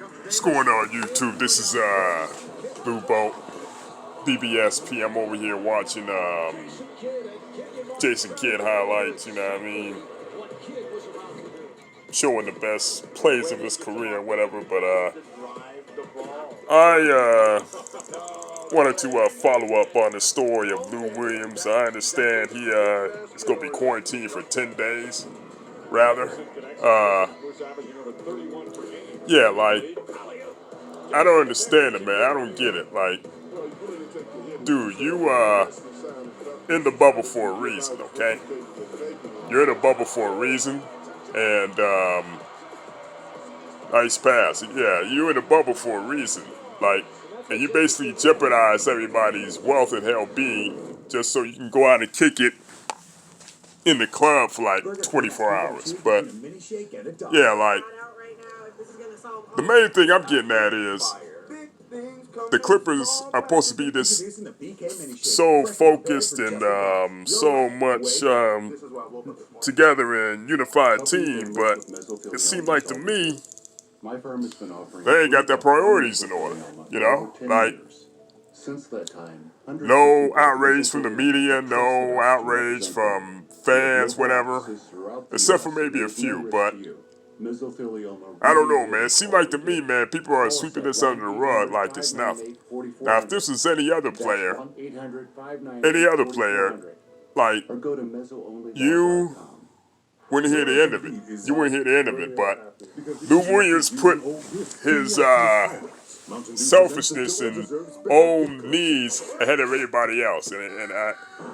What's going on, YouTube? This is Blue Boat BBSP. I'm over here watching Jason Kidd highlights. You know what I mean? Showing the best plays of his career, whatever. But I wanted to follow up on the story of Lou Williams. I understand he is going to be quarantined for 10 days, rather. Yeah, like, I don't understand it, man. I don't get it. Like, dude, you in the bubble for a reason, okay? You're in a bubble for a reason, and nice pass. Yeah, you're in a bubble for a reason. Like, and you basically jeopardize everybody's wealth and well-being just so you can go out and kick it in the club for like 24 hours. But yeah, like, the main thing I'm getting at is the Clippers are supposed to be this so focused and so much together and unified team, but it seemed like to me they ain't got their priorities in order. You know, like, no outrage from the media, no outrage from fans, whatever, except for maybe a few, but I don't know, man. It seems like to me, man, people are sweeping this under the rug like it's nothing. Now, if this was any other player, like, you wouldn't hear the end of it. You wouldn't hear the end of it, but Lou Williams put his selfishness and own needs ahead of everybody else, and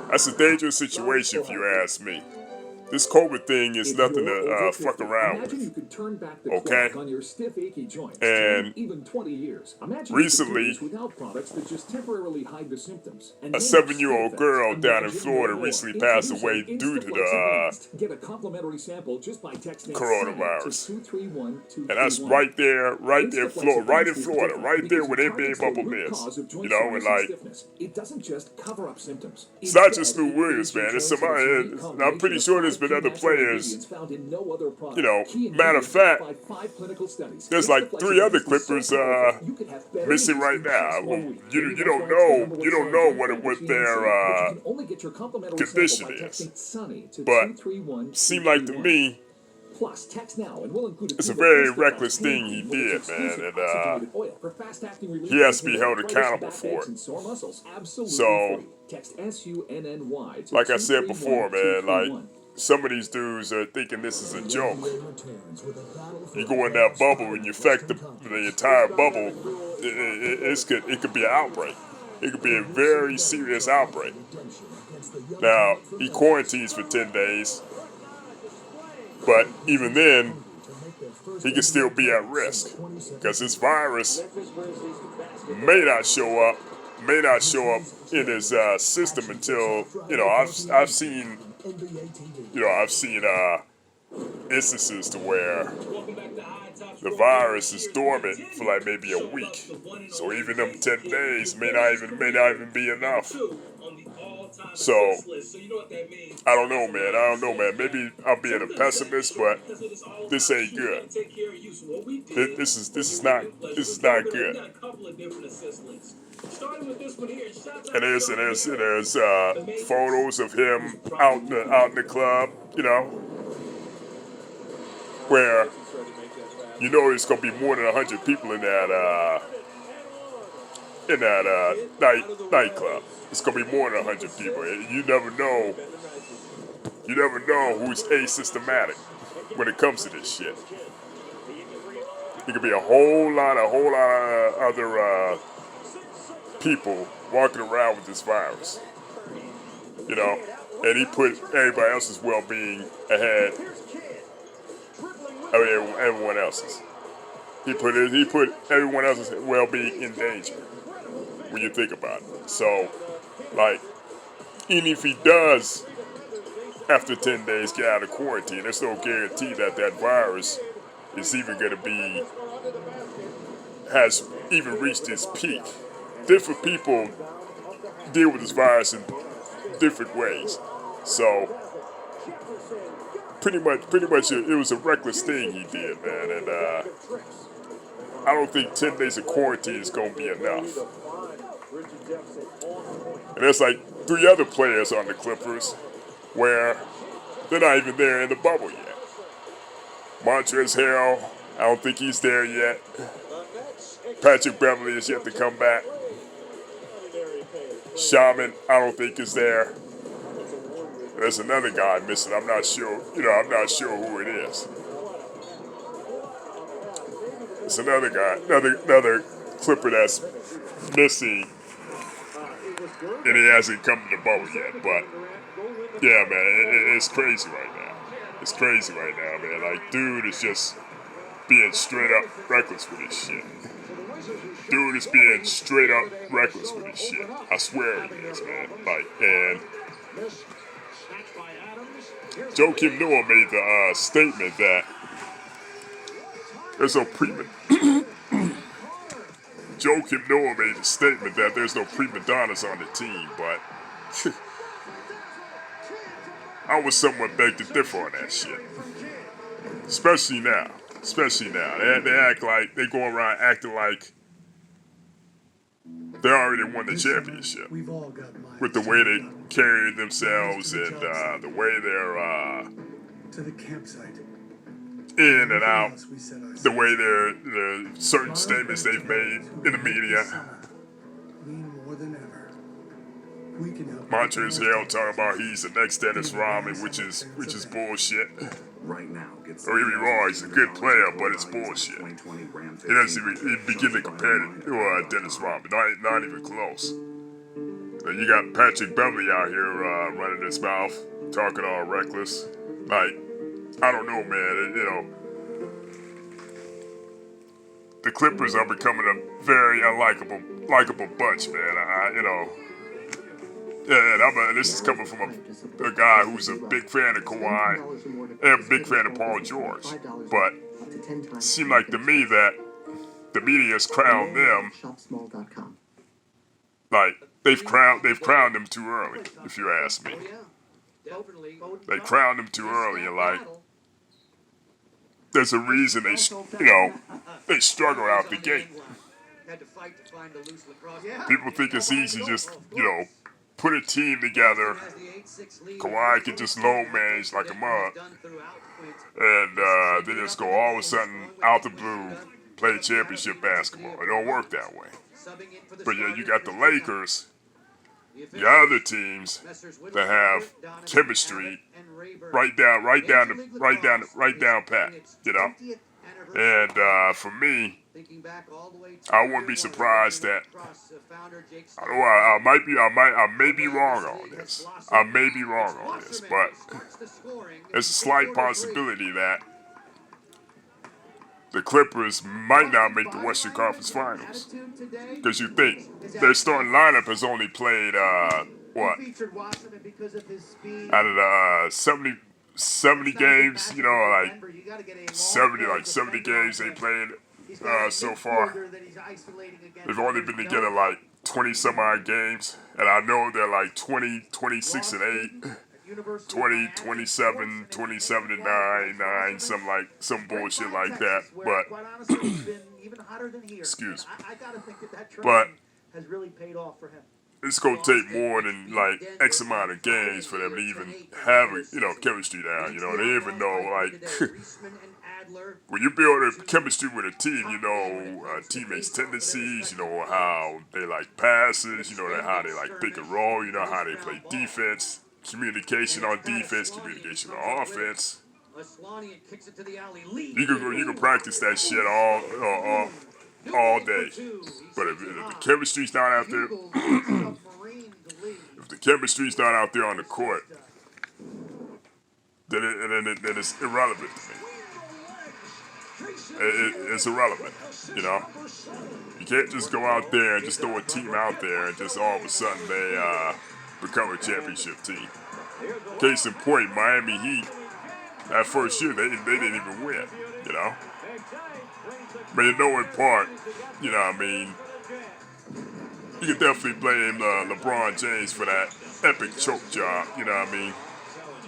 that's a dangerous situation if you ask me. This COVID thing is nothing to fuck around with, okay? And recently, a 7-year-old girl down in Florida recently passed away due to the coronavirus. And that's right there, in Florida, right there where the NBA bubble is. You know, and like, it's not just Lou Williams, man. It's somebody, I'm pretty sure there's been other players. You know, matter of fact, there's like 3 other Clippers missing right now. You don't know what their condition is, but seemed like to me it's a very reckless thing he did, man, and he has to be held accountable for it. So, like I said before, man, like, some of these dudes are thinking this is a joke. You go in that bubble and you affect the entire bubble, it could be an outbreak. It could be a very serious outbreak. Now, he quarantines for 10 days, but even then, he could still be at risk because this virus may not show up in his system until, you know, I've seen instances to where the virus is dormant for like maybe a week. So even them 10 days may not even be enough. So I don't know, man. Maybe I'm being a pessimist, but this ain't good. This is not good. And there's photos of him out in the club, you know, where you know there's gonna be more than 100 people in that nightclub. It's gonna be more than 100 people. You never know who's asymptomatic when it comes to this shit. It could be a whole lot of other people walking around with this virus, you know, and he put everybody else's well-being ahead of everyone else's. He put everyone else's well-being in danger when you think about it. So, like, even if he does, after 10 days, get out of quarantine, there's no guarantee that virus is even going to has even reached its peak. Different people deal with this virus in different ways. So, pretty much, it was a reckless thing he did, man. And I don't think 10 days of quarantine is going to be enough. And there's like 3 other players on the Clippers where they're not even there in the bubble yet. Montrezl Harrell, I don't think he's there yet. Patrick Beverly is yet to come back. Shaman, I don't think is there. There's another guy missing. I'm not sure. I'm not sure who it is. It's another guy, another Clipper that's missing, and he hasn't come to the bubble yet. But yeah, man, it's crazy right now. It's crazy right now, man. Like, dude is just being straight up reckless with his shit. Dude is being straight up reckless with his shit. I swear he is, man. Like, and Joakim Noah made the statement that there's no Joakim Noah made the statement that there's no prima donnas on the team, but I would somewhat beg to differ on that shit. Especially now. They act like, they go around acting like they already won the championship. With the way they carry themselves and the way they're to the campsite. In and out, the way the certain statements they've made in the media. Montrezl Harrell talking about he's the next Dennis Rodman, which is bullshit. Right now, don't get me wrong, he's a good player, but it's bullshit. He doesn't even begin to compare to Dennis Rodman, not even close. Then you got Patrick Beverly out here running his mouth, talking all reckless. Like, I don't know, man. The Clippers are becoming a very unlikable bunch, man. And this is coming from a guy who's a big fan of Kawhi and a big fan of Paul George. But it seemed like to me that the media has crowned them like they've crowned them too early, if you ask me. They crowned them too early, and like there's a reason they struggle out the gate. People think it's easy just put a team together. Kawhi can just low manage like a mug, and they just go all of a sudden out the blue play championship basketball. It don't work that way. But yeah, you got the Lakers, the other teams that have chemistry right down pat, And for me, I wouldn't be surprised that I may be wrong on this. But there's a slight possibility that the Clippers might not make the Western Conference Finals. Because you think their starting lineup has only played what? Out of the 70 games, like 70 games they played so far. They've only been together like 20 some odd games, and I know they're like 26 and 8, 20, 27, 27 and 9, some bullshit like that. But excuse me. But it's gonna take more than like X amount of games for them to even have chemistry down. They even know like when you build a chemistry with a team, a teammates' tendencies, how they like passes, how they like pick and roll, how they play defense, communication on defense, communication on offense. You can practice that shit all day, but if the chemistry's not out there, if the chemistry's not out there on the court, then it's irrelevant to me. It's irrelevant, You can't just go out there and just throw a team out there and just all of a sudden they become a championship team. Case in point, Miami Heat, that first year they didn't even win, But in part, you can definitely blame LeBron James for that epic choke job, He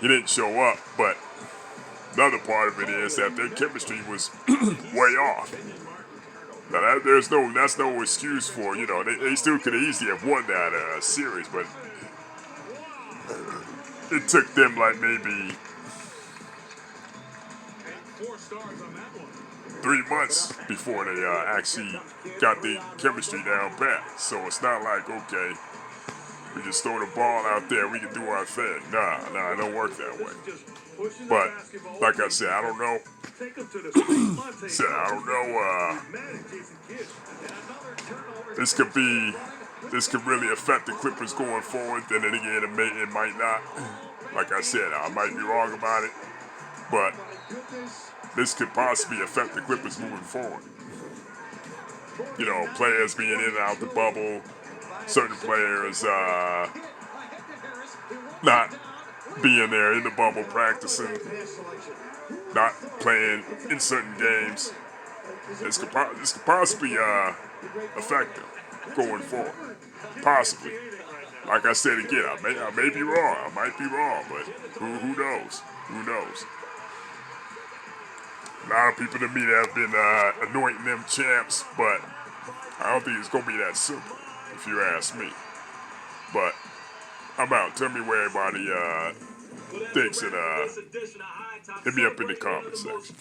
didn't show up, but the other part of it is that their chemistry was way off. Now that's no excuse for, you know, they still could easily have won that series, but it took them like maybe 3 months before they actually got the chemistry down pat. So it's not like, okay, we just throw the ball out there, we can do our thing. Nah, it don't work that way. But like I said, I don't know. This could really affect the Clippers going forward. Then again, it might not. Like I said, I might be wrong about it, but this could possibly affect the Clippers moving forward. You know, players being in and out the bubble, certain players not being there in the bubble practicing, not playing in certain games. This could possibly affect them going forward. Possibly. Like I said again, I may be wrong. I might be wrong, but who knows? Who knows? A lot of people to me that have been anointing them champs, but I don't think it's gonna be that simple, if you ask me. But I'm out. Tell me where everybody thinks, and hit me up in the comment section.